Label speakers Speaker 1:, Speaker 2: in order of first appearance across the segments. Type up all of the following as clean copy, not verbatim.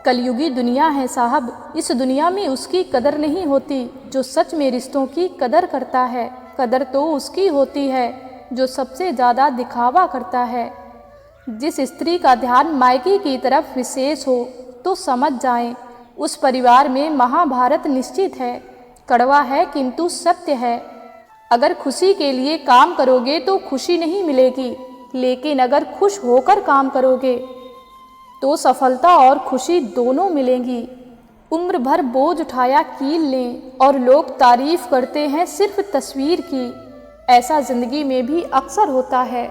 Speaker 1: कलयुगी दुनिया है साहब, इस दुनिया में उसकी कदर नहीं होती जो सच में रिश्तों की कदर करता है। कदर तो उसकी होती है जो सबसे ज़्यादा दिखावा करता है। जिस स्त्री का ध्यान मायके की तरफ विशेष हो तो समझ जाएं, उस परिवार में महाभारत निश्चित है। कड़वा है किंतु सत्य है। अगर खुशी के लिए काम करोगे तो खुशी नहीं मिलेगी, लेकिन अगर खुश होकर काम करोगे तो सफलता और खुशी दोनों मिलेंगी। उम्र भर बोझ उठाया कील लें और लोग तारीफ करते हैं सिर्फ तस्वीर की। ऐसा जिंदगी में भी अक्सर होता है।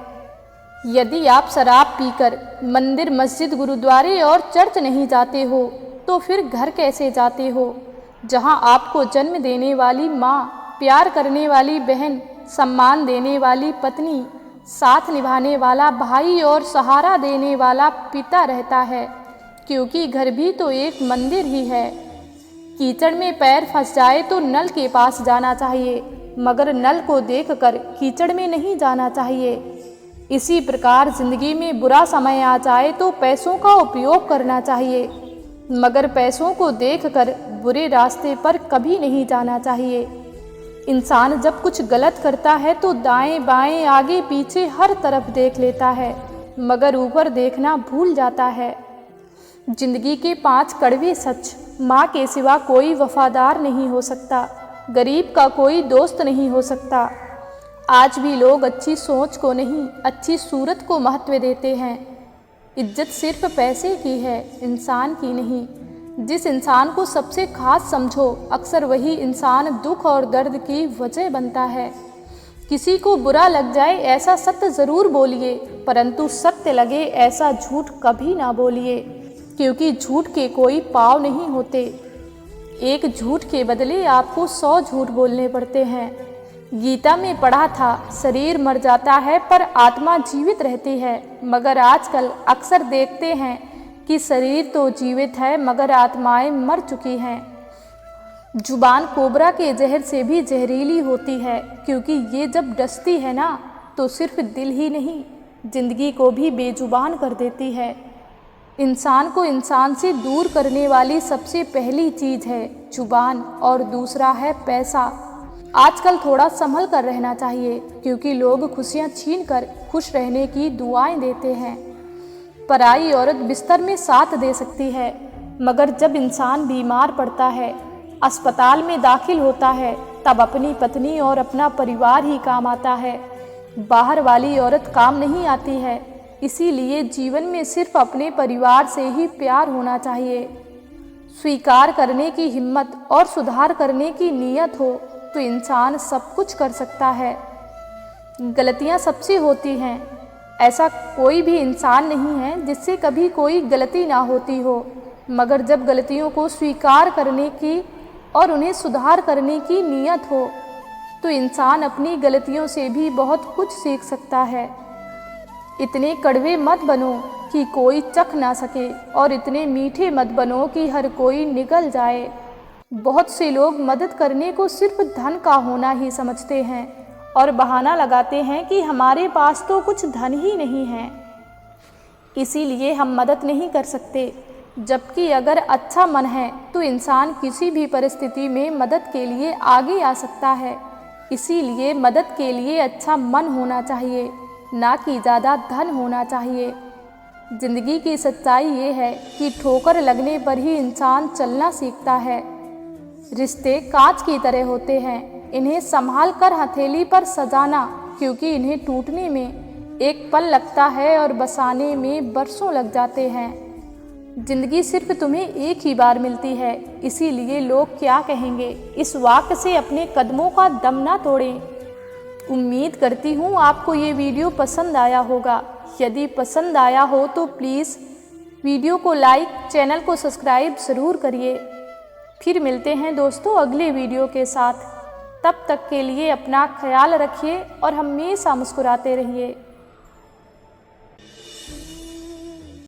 Speaker 1: यदि आप शराब पीकर मंदिर, मस्जिद, गुरुद्वारे और चर्च नहीं जाते हो तो फिर घर कैसे जाते हो, जहां आपको जन्म देने वाली माँ, प्यार करने वाली बहन, सम्मान देने वाली पत्नी, साथ निभाने वाला भाई और सहारा देने वाला पिता रहता है। क्योंकि घर भी तो एक मंदिर ही है। कीचड़ में पैर फंस जाए तो नल के पास जाना चाहिए, मगर नल को देखकर कीचड़ में नहीं जाना चाहिए। इसी प्रकार जिंदगी में बुरा समय आ जाए तो पैसों का उपयोग करना चाहिए, मगर पैसों को देखकर बुरे रास्ते पर कभी नहीं जाना चाहिए। इंसान जब कुछ गलत करता है तो दाएं बाएं, आगे पीछे हर तरफ देख लेता है, मगर ऊपर देखना भूल जाता है। जिंदगी के 5 कड़वे सच। माँ के सिवा कोई वफादार नहीं हो सकता, गरीब का कोई दोस्त नहीं हो सकता। आज भी लोग अच्छी सोच को नहीं, अच्छी सूरत को महत्व देते हैं। इज्जत सिर्फ पैसे की है, इंसान की नहीं। जिस इंसान को सबसे खास समझो, अक्सर वही इंसान दुख और दर्द की वजह बनता है। किसी को बुरा लग जाए ऐसा सत्य ज़रूर बोलिए, परंतु सत्य लगे ऐसा झूठ कभी ना बोलिए, क्योंकि झूठ के कोई पाँव नहीं होते। एक झूठ के बदले आपको 100 झूठ बोलने पड़ते हैं। गीता में पढ़ा था, शरीर मर जाता है पर आत्मा जीवित रहती है, मगर आजकल अक्सर देखते हैं कि शरीर तो जीवित है मगर आत्माएं मर चुकी हैं। जुबान कोबरा के जहर से भी जहरीली होती है, क्योंकि ये जब डसती है ना तो सिर्फ दिल ही नहीं, जिंदगी को भी बेजुबान कर देती है। इंसान को इंसान से दूर करने वाली सबसे पहली चीज़ है जुबान और दूसरा है पैसा। आजकल थोड़ा संभल कर रहना चाहिए, क्योंकि लोग खुशियाँ छीन कर खुश रहने की दुआएं देते हैं। पराई औरत बिस्तर में साथ दे सकती है, मगर जब इंसान बीमार पड़ता है, अस्पताल में दाखिल होता है, तब अपनी पत्नी और अपना परिवार ही काम आता है। बाहर वाली औरत काम नहीं आती है। इसीलिए जीवन में सिर्फ अपने परिवार से ही प्यार होना चाहिए। स्वीकार करने की हिम्मत और सुधार करने की नीयत हो तो इंसान सब कुछ कर सकता है। गलतियां सबसे होती हैं, ऐसा कोई भी इंसान नहीं है जिससे कभी कोई गलती ना होती हो, मगर जब गलतियों को स्वीकार करने की और उन्हें सुधार करने की नीयत हो तो इंसान अपनी गलतियों से भी बहुत कुछ सीख सकता है। इतने कड़वे मत बनो कि कोई चख ना सके, और इतने मीठे मत बनो कि हर कोई निगल जाए। बहुत से लोग मदद करने को सिर्फ धन का होना ही समझते हैं और बहाना लगाते हैं कि हमारे पास तो कुछ धन ही नहीं है, इसीलिए हम मदद नहीं कर सकते। जबकि अगर अच्छा मन है तो इंसान किसी भी परिस्थिति में मदद के लिए आगे आ सकता है। इसीलिए मदद के लिए अच्छा मन होना चाहिए, ना कि ज़्यादा धन होना चाहिए। जिंदगी की सच्चाई ये है कि ठोकर लगने पर ही इंसान चलना सीखता है। रिश्ते कांच की तरह होते हैं, इन्हें संभाल कर हथेली पर सजाना, क्योंकि इन्हें टूटने में एक पल लगता है और बसाने में बरसों लग जाते हैं। जिंदगी सिर्फ तुम्हें एक ही बार मिलती है, इसीलिए लोग क्या कहेंगे इस वाक्य से अपने कदमों का दम ना तोड़ें। उम्मीद करती हूँ आपको ये वीडियो पसंद आया होगा। यदि पसंद आया हो तो प्लीज़ वीडियो को लाइक, चैनल को सब्सक्राइब ज़रूर करिए। फिर मिलते हैं दोस्तों अगले वीडियो के साथ। तब तक के लिए अपना ख्याल रखिए और हमेशा मुस्कुराते रहिए।